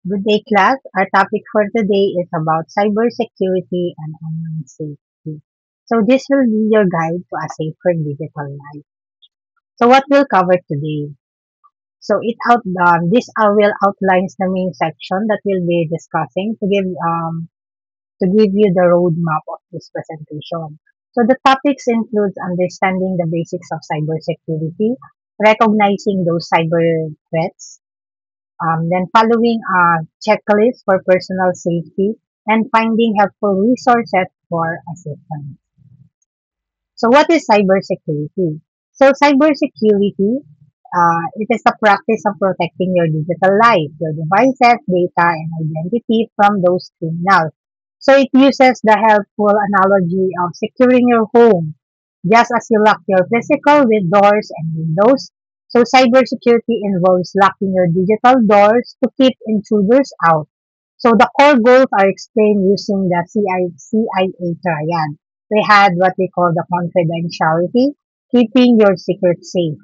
Good day, class. Our topic for today is about cybersecurity and online safety. So this will be your guide to a safer digital life. So what we'll cover today? So this will outlines the main section that we'll be discussing to give you the roadmap of this presentation. So the topics includes understanding the basics of cybersecurity, recognizing those cyber threats, then following a checklist for personal safety and finding helpful resources for assistance. So what is cybersecurity? So cybersecurity, it is the practice of protecting your digital life, your devices, data, and identity from those criminals. So it uses the helpful analogy of securing your home. Just as you lock your physical with doors and windows, so cybersecurity involves locking your digital doors to keep intruders out. So the core goals are explained using the CIA triad. We had what we call the confidentiality, keeping your secret safe.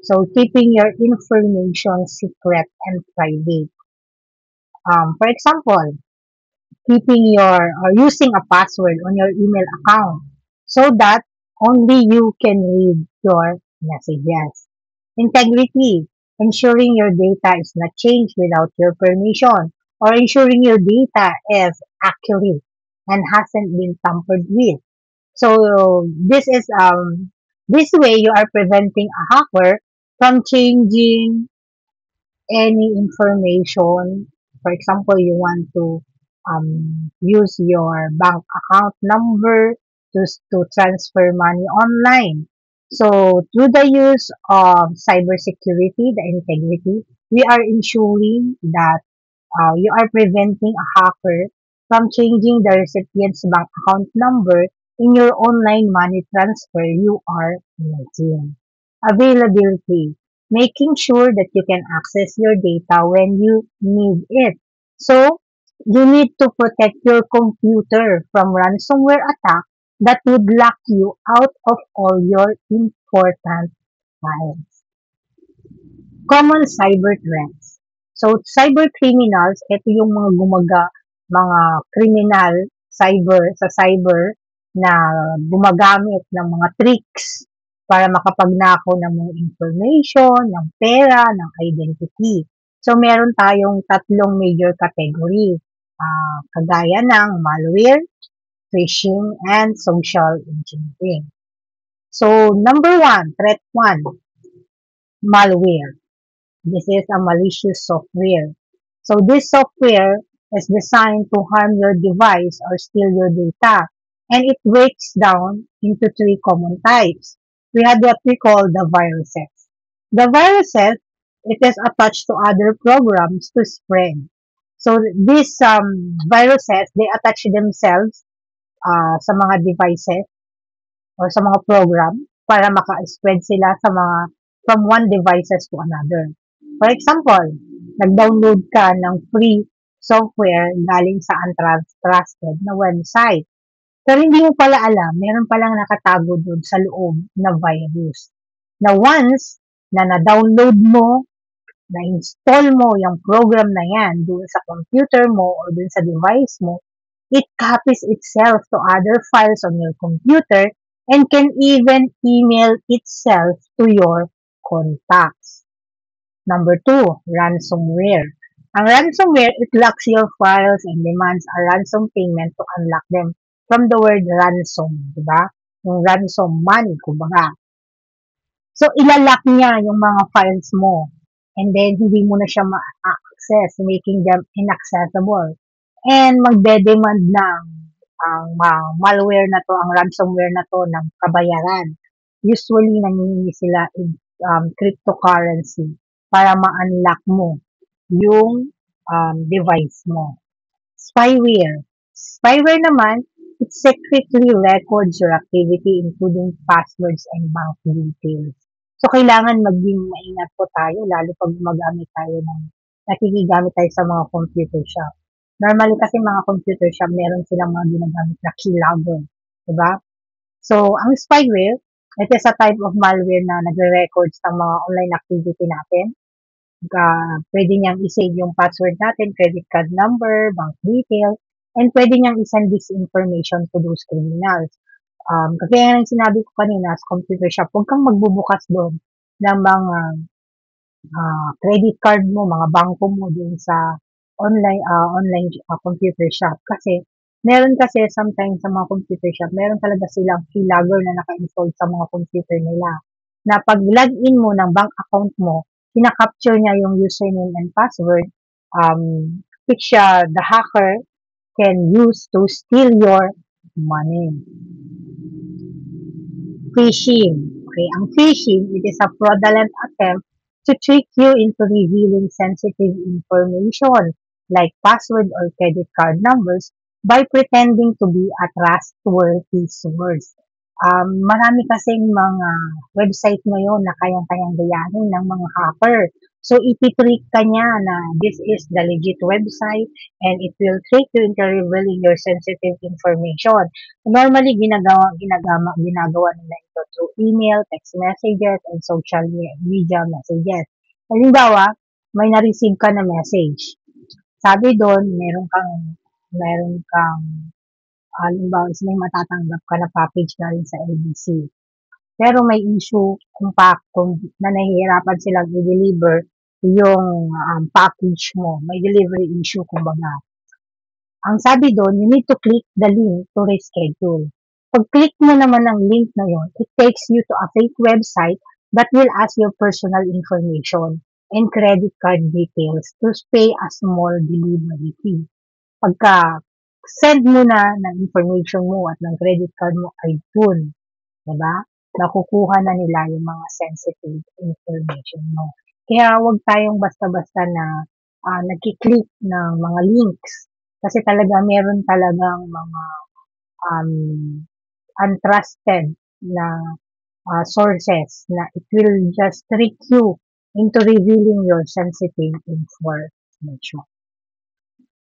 So keeping your information secret and private. For example, keeping your or using a password on your email account so that only you can read your messages. Integrity, ensuring your data is not changed without your permission or ensuring your data is accurate and hasn't been tampered with. So this way you are preventing a hacker from changing any information. For example, you want to use your bank account number to transfer money online. So through the use of cybersecurity, the integrity, we are ensuring that you are preventing a hacker from changing the recipient's bank account number in your online money transfer you are making. Availability, making sure that you can access your data when you need it. So, you need to protect your computer from ransomware attack that would lock you out of all your important files. Common cyber threats. So, cyber criminals, ito yung mga criminal sa cyber na gumagamit ng mga tricks para makapagnakaw ng mga information, ng pera, ng identity. So, meron tayong tatlong major category, kagaya ng malware, phishing, and social engineering. So, number one, threat one, malware. This is a malicious software. So this software is designed to harm your device or steal your data. And it breaks down into three common types. We have what we call the viruses. The viruses, it is attached to other programs to spread. So these viruses, they attach themselves sa mga devices or sa mga program para maka-spread sila sa mga from one devices to another. For example, nag-download ka ng free software galing sa untrusted na website. Pero hindi mo pala alam, meron palang nakatago doon sa loob na virus. Na once na na-download mo, na-install mo yung program na yan doon sa computer mo or doon sa device mo, it copies itself to other files on your computer and can even email itself to your contacts. Number two, ransomware. Ang ransomware, it locks your files and demands a ransom payment to unlock them from the word ransom, di ba? Yung ransom money, kumbaga. So, ilalock niya yung mga files mo and then hindi mo na siya ma-access, making them inaccessible. And magde-demand ng ang malware na to, ang ransomware na to ng kabayaran. Usually, nangingi sila in cryptocurrency para ma-unlock mo yung device mo. Spyware. Spyware naman, it secretly records your activity including passwords and bank details. So, kailangan maging maingat po tayo lalo pag gumagamit tayo nakikigamit tayo sa mga computer shop. Normally kasi mga computer shop, meron silang mga ginagamit na keylogger. Diba? So, ang spyware, it is a type of malware na nagre-records ng mga online activity natin pwede niyang i-save yung password natin, credit card number, bank detail, and pwede niyang isend this information to those criminals. Kagaya ng sinabi ko kanina sa computer shop, huwag kang magbubukas doon ng mga credit card mo, mga bangko mo dun sa online computer shop. Kasi, meron kasi sometimes sa mga computer shop, meron talaga silang keylogger na naka-install sa mga computer nila. Na pag login mo ng bank account mo, kina-capture niya yung username and password, um, which the hacker can use to steal your money. Phishing. Okay, ang phishing, it is a fraudulent attempt to trick you into revealing sensitive information like password or credit card numbers by pretending to be a trustworthy source. Marami kasing mga website ngayon na kayang-kayang gayahin ng mga hacker. So, ipitrick ka niya na this is the legit website and it will trick you into revealing your sensitive information. Normally, ginagawa nila ito through email, text messages, and social media messages. Halimbawa, may na-receive ka na message. Sabi doon, meron kang, halimbawa, is may matatanggap ka na package galing sa LBC. Pero may issue kung na nahihirapan silang i-deliver yung package mo. May delivery issue, kumbaga. Ang sabi doon, you need to click the link to reschedule. Pag-click mo naman ng link na yon, it takes you to a fake website that will ask your personal information and credit card details to pay a small delivery fee. Pagka-send mo na ng information mo at ng credit card mo ay dun, diba? Nakukuha na nila yung mga sensitive information mo. Kaya huwag tayong basta-basta na nagkiklik ng mga links. Kasi talaga meron talagang mga um, untrusted na sources na it will just trick you into revealing your sensitive information.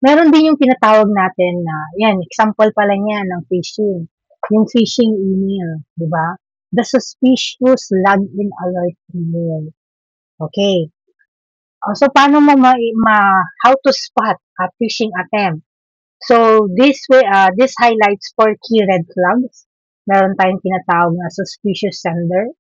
Meron din yung tinatawag natin na, yan, example pala niya ng phishing. Yung phishing email, di ba? The suspicious login alert email. Okay. So, paano mo how to spot a phishing attempt? So, this highlights 4 key red flags. Meron tayong tinatawag na suspicious sender.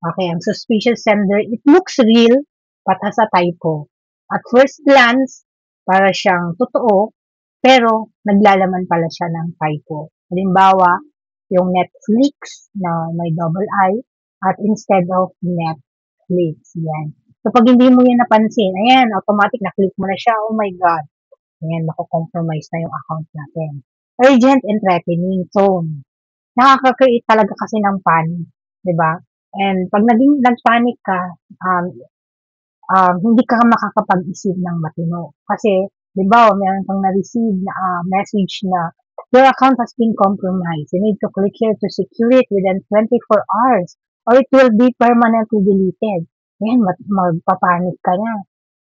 Okay, ang suspicious sender, it looks real, but has a typo. At first glance, para siyang totoo, pero naglalaman pala siya ng typo. Halimbawa, yung Netflix na may double I at instead of Netflix. Yan. So, pag hindi mo yan napansin, ayan, automatic na-click mo na siya. Oh my God. Ayan, mako-compromise na yung account natin. Urgent and threatening tone. Nakaka-create talaga kasi ng panic, 'di ba? And pag nag-panic ka, um, hindi ka makakapag-isip ng matino. Kasi, 'di ba, meron kang na-receive na message na your account has been compromised. You need to click here to secure it within 24 hours or it will be permanently deleted. Yan, magpapanik ka na,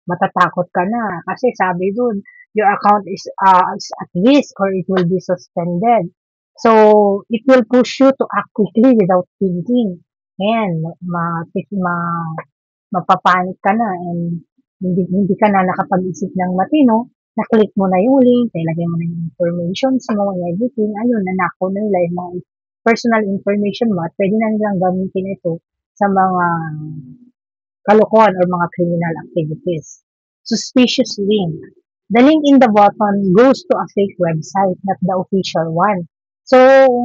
matatakot ka na. Kasi sabi dun, your account is at risk or it will be suspended. So, it will push you to act quickly without thinking. Ayan, mapapanik ka na and hindi ka na nakapag-isip ng matino, na-click mo na yung link, nilagay mo na yung informations mo and everything, ayun, nanakaw na nila yung mga personal information mo at pwede na nilang gamitin ito sa mga kalokohan or mga criminal activities. Suspicious link. The link in the bottom goes to a fake website, not the official one. So,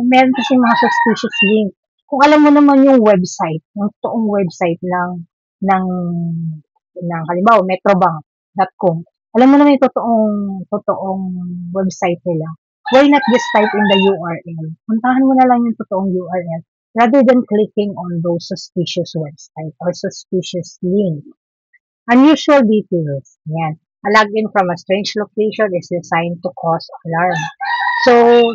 meron kasi mga suspicious link. Kung alam mo naman yung website, yung toong website ng, halimbawa, metrobank.com, alam mo naman yung totoong website nila, why not just type in the URL? Puntahan mo na lang yung totoong URL rather than clicking on those suspicious website or suspicious link. Unusual details. Yan. A login from a strange location is designed to cause alarm. So,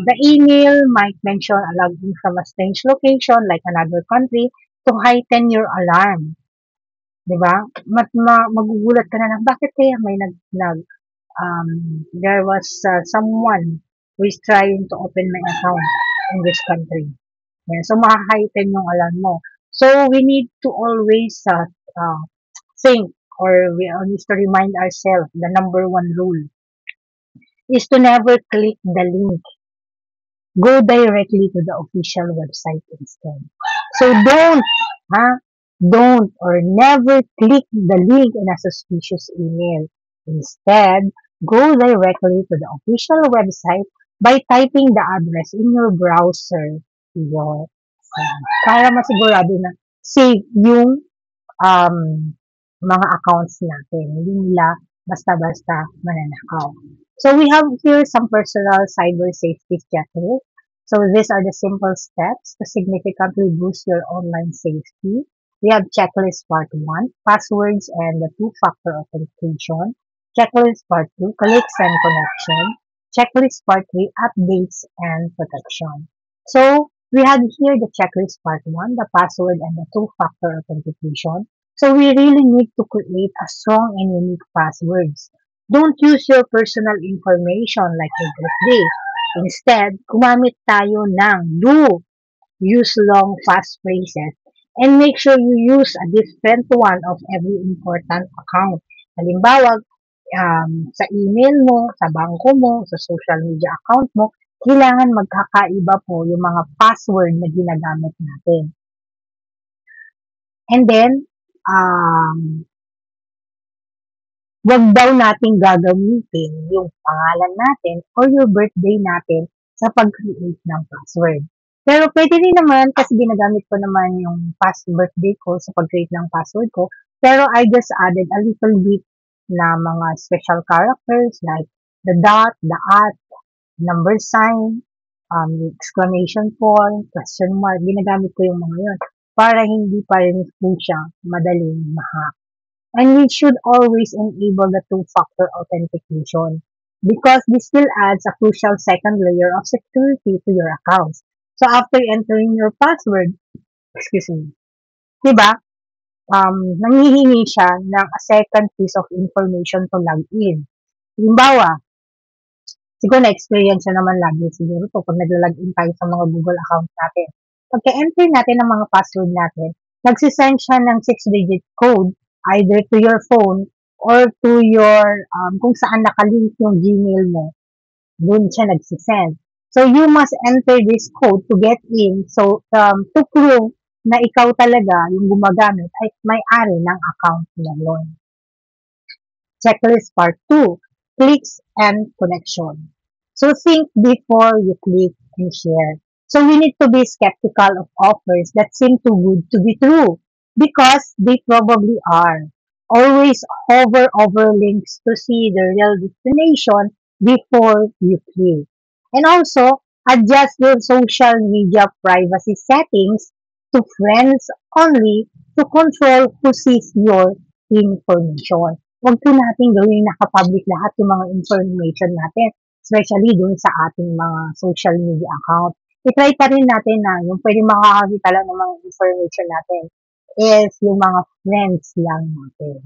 the email might mention a login from a strange location like another country to heighten your alarm. Diba? Magugulat ka na lang, bakit kaya may there was someone who is trying to open my account in this country. Yeah, so, makaka-heighten yung alarm mo. So, we need to always think or we always to remind ourselves the number one rule is to never click the link. Go directly to the official website instead. So huh? Don't or never click the link in a suspicious email. Instead, go directly to the official website by typing the address in your browser. Your para masigurado na safe yung um, mga accounts natin. Hindi nila basta-basta mananakaw. So we have here some personal cyber safety checklists. So these are the simple steps to significantly boost your online safety. We have checklist part 1, passwords and the two-factor authentication. Checklist part 2, clicks and connection. Checklist part 3, updates and protection. So we had here the checklist part 1, the password and the two-factor authentication. So we really need to create a strong and unique passwords. Don't use your personal information like your birthday. Instead, gumamit tayo ng do, use long fast phrases, and make sure you use a different one of every important account. Halimbawa, sa email mo, sa bangko mo, sa social media account mo, kailangan magkakaiba po yung mga password na ginagamit natin. And then, wag daw nating gagamitin yung pangalan natin or your birthday natin sa pag-create ng password. Pero pwede rin naman kasi ginagamit ko naman yung past birthday ko sa pag-create ng password ko. Pero I just added a little bit na mga special characters like the dot, the at, number sign, exclamation point, question mark. Ginagamit ko yung mga yun para hindi pa rin po siya madaling ma-hack. And we should always enable the two-factor authentication because this still adds a crucial second layer of security to your accounts. So after entering your password, excuse me, diba, nanghihingi siya ng a second piece of information to log in. Halimbawa, siguro na-experience naman lagi siguro to pag nagla-login tayo sa mga Google accounts natin. Pagka-enter natin ng mga password natin, nagsisend siya ng 6-digit code either to your phone or to your, kung saan nakalink yung Gmail mo, doon siya nagsisend. So, you must enter this code to get in. So, to prove na ikaw talaga yung gumagamit ay may-ari ng account na yun. Checklist part 2, clicks and connection. So, think before you click and share. So, we need to be skeptical of offers that seem too good to be true because they probably are. Always hover over links to see the real destination before you click. And also, adjust your social media privacy settings to friends only to control who sees your information. Huwag po natin gawin nakapublic lahat yung mga information natin, especially dun sa ating mga social media account. I-try pa rin natin na yung pwede makakakita lang ng mga information natin is yung mga friends lang natin.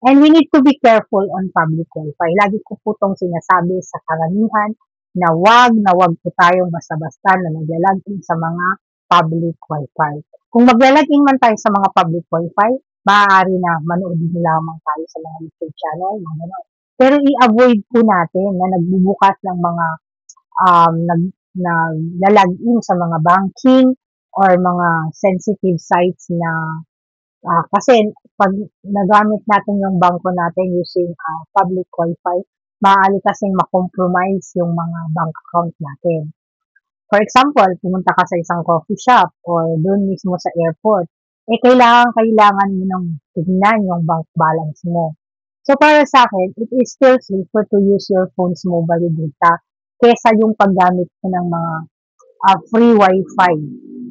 And we need to be careful on public Wi-Fi. Lagi ko po itong sinasabi sa karamihan na wag po tayong basta-basta na naglalagin sa mga public Wi-Fi. Kung maglalagin man tayo sa mga public Wi-Fi, maaari na manood din lamang tayo sa mga YouTube channel. Pero i-avoid po natin na nagbubukas ng mga naglalagin sa mga banking or mga sensitive sites na kasi pag nagamit natin yung bangko natin using public Wi-Fi, maaari kasing makompromise yung mga bank account natin. For example, pumunta ka sa isang coffee shop or doon mismo sa airport, kailangan mo nang tignan yung bank balance mo. So, para sa akin, it is still safer to use your phone's mobile data kesa yung paggamit mo ng mga free Wi-Fi.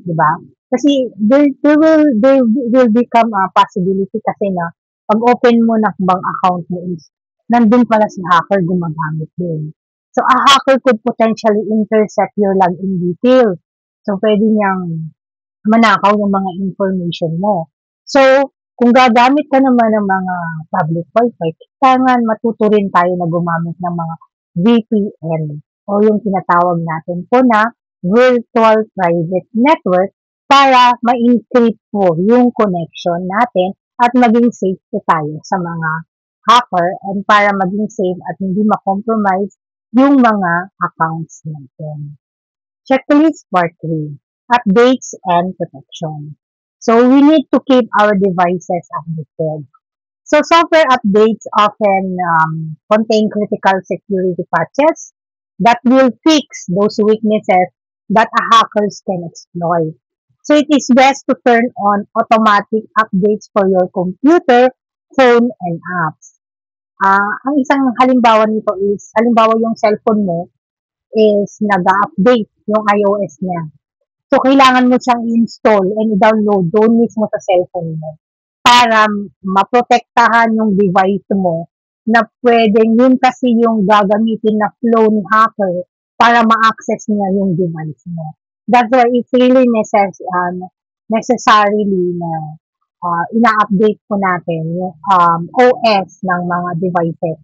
Diba? Kasi there will become a possibility kasi na pag open mo ng bank account mo is nandun pala si hacker gumagamit din. So, a hacker could potentially intercept your login details. So, pwede niyang manakaw yung mga information mo. So, kung gagamit ka naman ng mga public Wi-Fi, kailangan matuto rin tayo na gumamit ng mga VPN o yung tinatawag natin po na Virtual Private Network para ma-encrypt po yung connection natin at maging safe po tayo sa mga hacker and para maging safe at hindi ma-compromise yung mga accounts natin. Checklist part 3, updates and protection. So we need to keep our devices updated. So software updates often contain critical security patches that will fix those weaknesses that a hackers can exploit. So it is best to turn on automatic updates for your computer, phone, and apps. Ang isang halimbawa nito is, halimbawa yung cellphone mo is nag-update yung iOS niya. So, kailangan mo siyang i-install and i-download doon mismo sa cellphone mo para maprotektahan yung device mo na pwedeng yun kasi yung gagamitin na clone hacker para ma-access niya yung device mo. That's why it's really necessarily na ina-update po natin yung OS ng mga devices.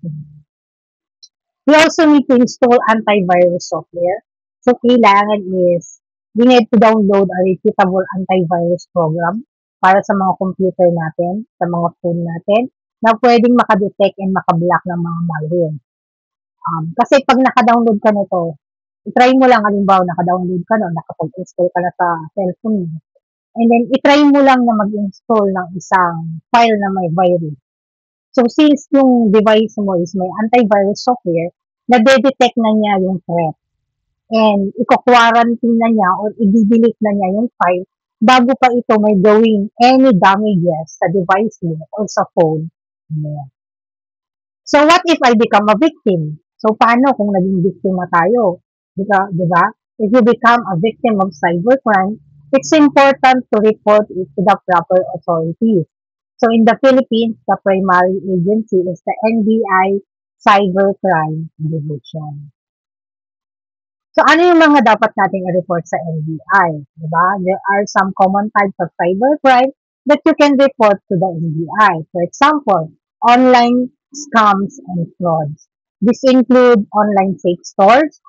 We also need to install antivirus software. So, kailangan is we need to download a reputable antivirus program para sa mga computer natin, sa mga phone natin, na pwedeng makadetect and makablock ng mga malware. Kasi pag naka-download ka nito, i-try mo lang, halimbawa, naka-download ka no, nakapag-install ka na sa cellphone mo. And then, i-try mo lang na mag-install ng isang file na may virus. So, since yung device mo is may antivirus software, nade-detect na niya yung threat. And i-quarantine na niya or i-delete na niya yung file bago pa ito may gawing any damages sa device mo or sa phone mo. So, what if I become a victim? So, paano kung naging biktima tayo? Diba? If you become a victim of cybercrime, it's important to report it to the proper authorities. So, in the Philippines, the primary agency is the NBI Cybercrime Division. So, ano yung mga dapat nating i-report sa NBI? Diba? There are some common types of cybercrime that you can report to the NBI. For example, online scams and frauds. This include online fake stores,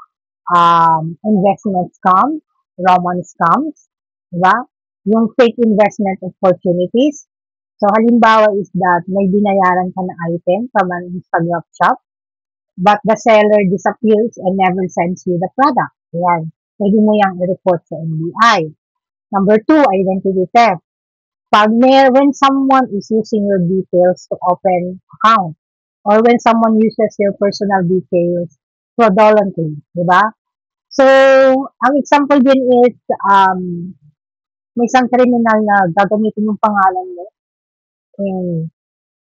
investment scams, romance scams, diba? Yung fake investment opportunities. So, halimbawa is that may binayaran ka na item from an Instagram shop, but the seller disappears and never sends you the product. Yan. Pwede mo yung i-report sa NBI. Number 2, identity theft. When someone is using your details to open account or when someone uses your personal details fraudulently, di ba? So, ang example din is may isang criminal na gagamitin yung pangalan mo and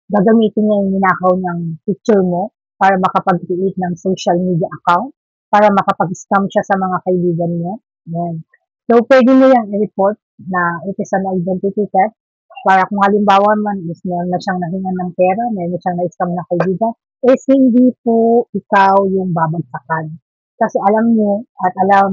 gagamitin niya yung ninakaw ng picture mo para makapag-create ng social media account, para makapag-scam siya sa mga kaibigan mo. Yan. So, pwede mo yung i-report na it is an identity theft para kung halimbawa man is meron na siyang nahingan ng pera, meron na siyang na-scam na kaibigan, is hindi po ikaw yung babagsakan. Kasi alam nyo at alam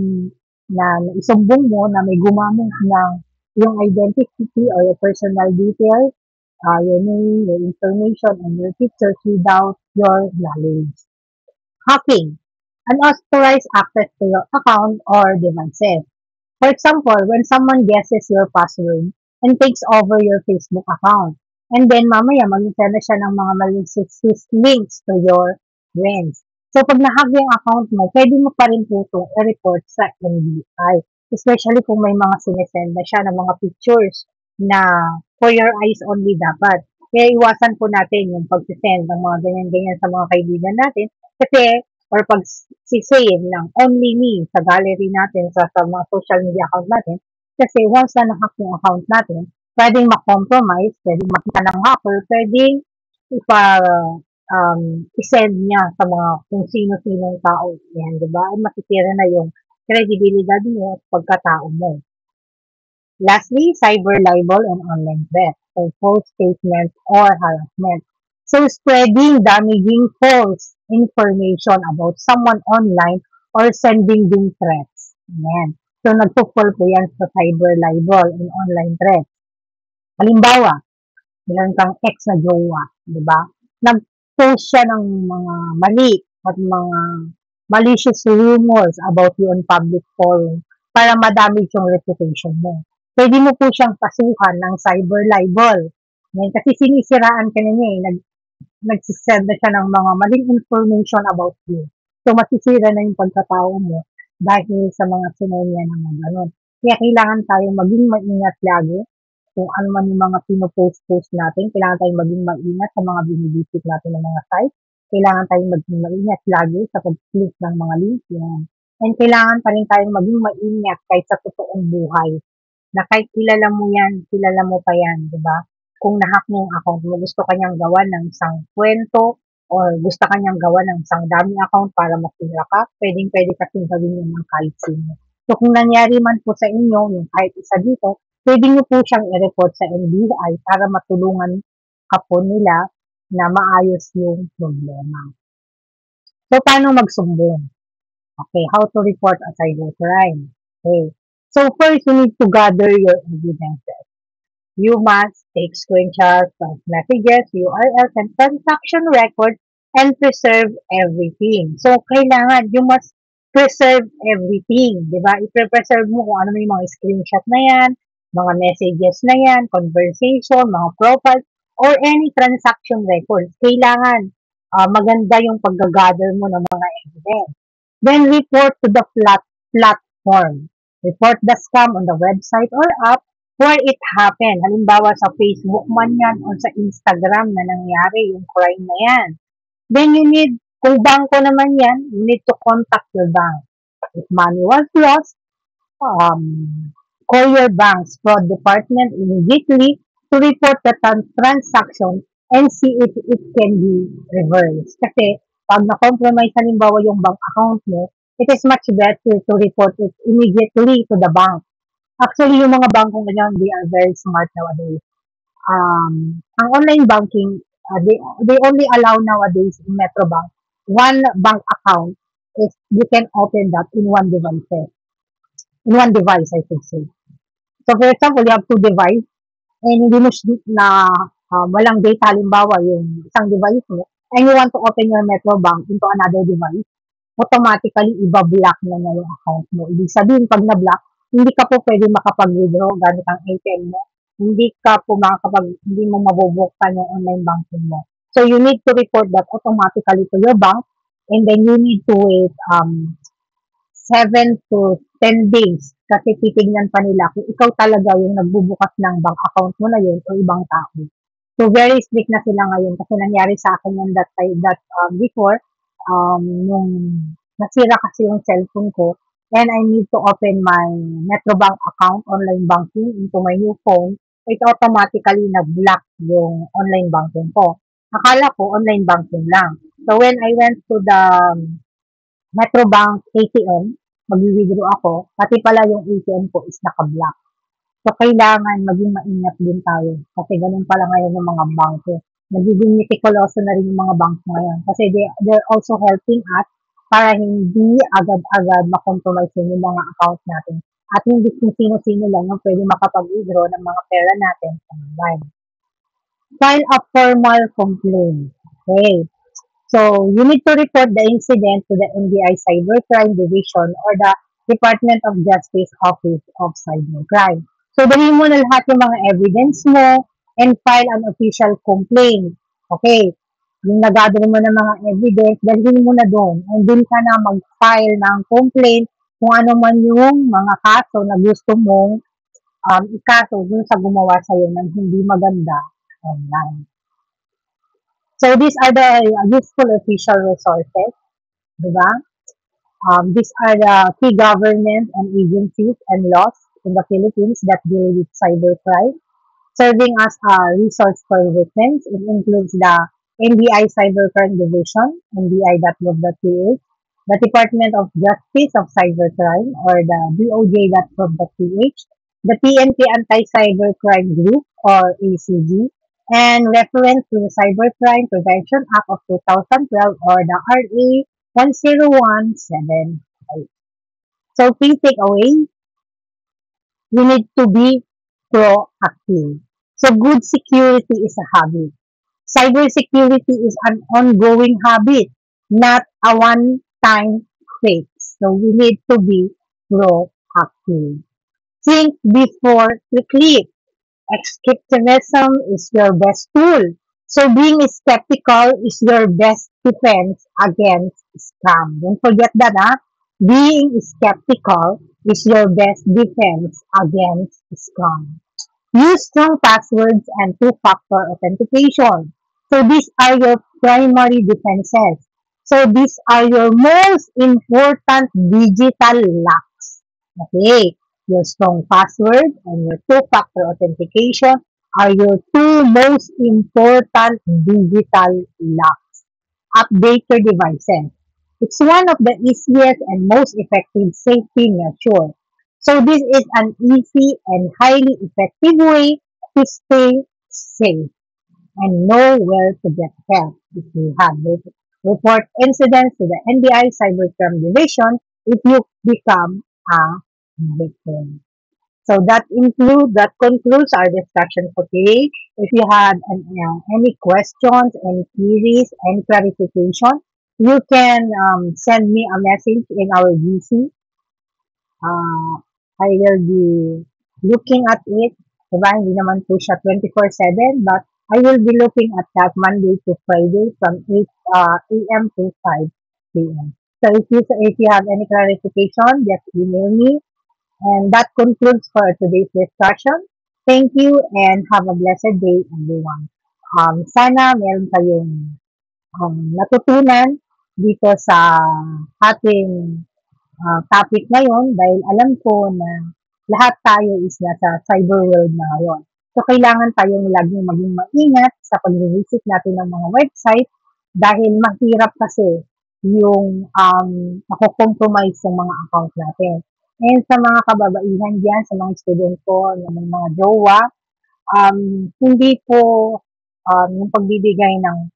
na isumbong mo na may gumamit ng yung identity or your personal details, your name, your information, and your pictures without your knowledge. Hacking. Unauthorized access to your account or devices. For example, when someone guesses your password and takes over your Facebook account, and then mamaya mag-send na siya ng mga malicious links to your friends. So, pag na-hack yung account mo, pwede mo pa rin po itong i-report sa NBI. Especially kung may mga sinesend na siya ng mga pictures na for your eyes only dapat. Kaya iwasan po natin yung pag-send ng mga ganyan-ganyan sa mga kaibigan natin. Kasi, or pag-save ng only me sa gallery natin, sa mga social media account natin. Kasi once na na-hack yung account natin, pwedeng ma-compromise, pwedeng makita ng hacker, pwedeng i-send niya sa mga kung sino-sinong tao. Yan, di ba? Ay masisira na yung credibility mo at pagkatao mo. Lastly, cyber libel and online threat, so false statements or harassment. So, spreading damaging false information about someone online or sending them threats. Ayan. So, nagpo-fall po yan sa cyber libel and online threat. Halimbawa, meron kang ex na jowa, di ba? Nag-post siya ng mga mali at mga malicious rumors about you on public forum para madamage yung reputation mo. Pwede mo po siyang kasuhan ng cyber libel Ngayon, kasi sinisiraan ka na niya eh. Nagsisend na siya ng mga maling information about you. So, masisira na yung pagkatao mo dahil sa mga sinend niya ng mga ganun. Kaya kailangan tayo maging maingat lagi kung ano man yung mga pinopost-post natin. Kailangan tayong maging maingat sa mga binibisit natin ng mga site. Kailangan tayong maging maingat lagi sa pag-click ng mga links yan. And kailangan pa rin tayong maging maingat kahit sa totoong buhay na kahit kilala mo yan, kilala mo pa yan, di ba? Kung nahack mo yung account mo, gusto kanyang gawa ng isang kwento or gusto kanyang gawa ng isang dami account para masira ka, pwedeng-pwede kasing gawin yun ng kahit sino. So, kung nangyari man po sa inyo, yung kahit isa dito, pwede nyo po siyang i-report sa NBI para matulungan ka po nila na maayos yung problema. So, paano magsumbong? Okay, how to report a cybercrime? Okay. So, first, you need to gather your evidence. You must take screenshots of messages, URLs, and transaction records and preserve everything. So, kailangan, you must preserve everything. Di ba? I-preserve mo kung ano yung mga screenshot na yan, mga messages na yan, conversation, mga profiles, or any transaction records. Kailangan maganda yung pag-gather mo ng mga evidence. Then, report to the platform. Report the scam on the website or app where it happened. Halimbawa sa Facebook man yan o sa Instagram na nangyari yung crime na yan. Then you need, kung bangko naman yan, you need to contact your bank. If money was lost, call your bank's fraud department immediately to report the transaction and see if it can be reversed. Kasi pag na-compromise halimbawa yung bank account mo, it is much better to report it immediately to the bank. Actually, yung mga bangko ngayon, they are very smart nowadays. Ang online banking, they only allow nowadays in Metrobank, one bank account is you can open that in one device, I should say. So, for example, you have two device, and hindi mo na walang data, halimbawa, yung isang device mo, and you want to open your Metrobank into another device, automatically, iba-block na niya yung account mo. Ibig sabihin, pag na-block, hindi ka po pwede makapag-withdraw gamit ang ATM mo. Hindi mo mabubuksan yung online banking mo. So, you need to report that automatically to your bank, and then you need to wait 7 to 10 days kasi titignan pa nila kung ikaw talaga yung nagbubukas ng bank account mo na yun o ibang tao. So, very strict na sila ngayon kasi nangyari sa akin yan before, nung nasira kasi yung cellphone ko and I need to open my Metrobank account, online banking into my new phone, it automatically nag-block yung online banking ko. Akala ko online banking lang. So, when I went to the Metrobank ATM, magwi-withdraw ako, pati pala yung ATM ko is naka-block. So, kailangan maging maingat din tayo. Kasi ganun pala ngayon yung mga bangko. Nagiging meticuloso na rin yung mga bangko ngayon. Kasi they're also helping us para hindi agad-agad makompromise yung mga account natin. At hindi kung sino-sino lang yung pwede makapag-withdraw ng mga pera natin online. File a formal complaint. Okay. So, you need to report the incident to the NBI Cybercrime Division or the Department of Justice Office of Cybercrime. So, dalhin mo na lahat yung mga evidence mo and file an official complaint. Okay. Yung nagather mo ng mga evidence, dalhin mo na doon. And doon ka na mag-file ng complaint kung ano man yung mga kaso na gusto mong ikaso dun sa gumawa sa'yo ng hindi maganda online. So, these are the useful official resources, diba? These are the key governments and agencies and laws in the Philippines that deal with cybercrime, serving as a resource for victims. It includes the NBI Cybercrime Division, nbi.gov.ph, the Department of Justice of Cybercrime, or the DOJ.gov.ph, the PNP Anti-Cybercrime Group, or ACG, and reference to the Cybercrime Prevention Act of 2012 or the RA 10175. So, key takeaway, you need to be proactive. So, good security is a habit. Cybersecurity is an ongoing habit, not a one-time fix. So, we need to be proactive. Think before you click. Skepticism is your best tool. So being skeptical is your best defense against scam. Don't forget that, huh? Being skeptical is your best defense against scam. Use strong passwords and two-factor authentication. So these are your primary defenses. So these are your most important digital locks. Okay, your strong password and your two-factor authentication are your two most important digital locks. Update your devices. It's one of the easiest and most effective safety measure. So this is an easy and highly effective way to stay safe and know where to get help if you have it. Report incidents to the NBI Cybercrime Division if you become a victim. So that concludes our discussion for today. If you had any questions, any queries, any clarification, you can send me a message in our GC. I will be looking at it. Diba? Hindi naman po siya 24/7, but I will be looking at that Monday to Friday from 8 a.m. to 5 p.m. So if you have any clarification, just email me. And that concludes for today's discussion. Thank you and have a blessed day, everyone. Sana meron kayong natutunan dito sa ating topic ngayon dahil alam ko na lahat tayo is nasa cyber world na ngayon. So, kailangan tayong laging maging maingat sa pag-visit natin ng mga website dahil mahirap kasi yung mako-compromise yung mga account natin. And sa mga kababaihan diyan, sa mga student ko, ng mga jowa, hindi po yung pagbibigay ng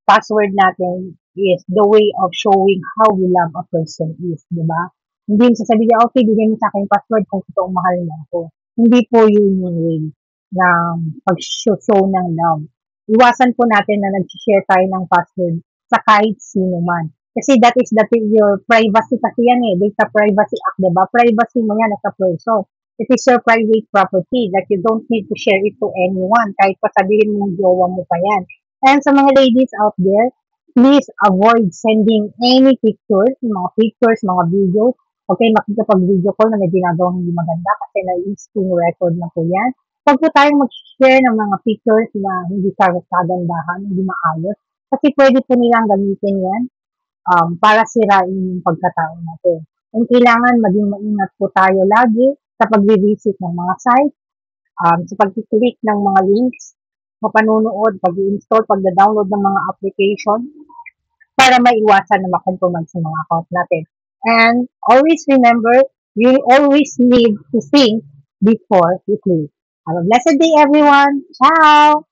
password natin is the way of showing how we love a person is, di ba? Hindi yung sasabihin niya, okay, bigyan mo sa akin yung password kung totoong mahal mo ako. Hindi po yun yung way ng pag-show ng love. Iwasan po natin na nag-share tayo ng password sa kahit sino man. Kasi that is your privacy kasi yan eh. Data Privacy Act, di ba? Privacy mo yan as a person. It is your private property that you don't need to share it to anyone. Kahit pa sabihin mong jowa mo pa yan. And sa mga ladies out there, please avoid sending any pictures, mga videos. Okay, makikipag-video call na may ginagawang hindi maganda kasi na-screen record na po yan. Huwag po tayong mag-share ng mga pictures na hindi kagandahan, hindi maayos. Kasi pwede po nilang gamitin yan para sirain yung pagkatao natin. And kailangan maging maingat po tayo lagi sa pag-visit ng mga site, sa pag-click ng mga links, sa panunood, pag-install, pag-download ng mga application para maiwasan na makompromise sa mga account natin. And always remember, you always need to think before you click. Have a blessed day, everyone. Ciao!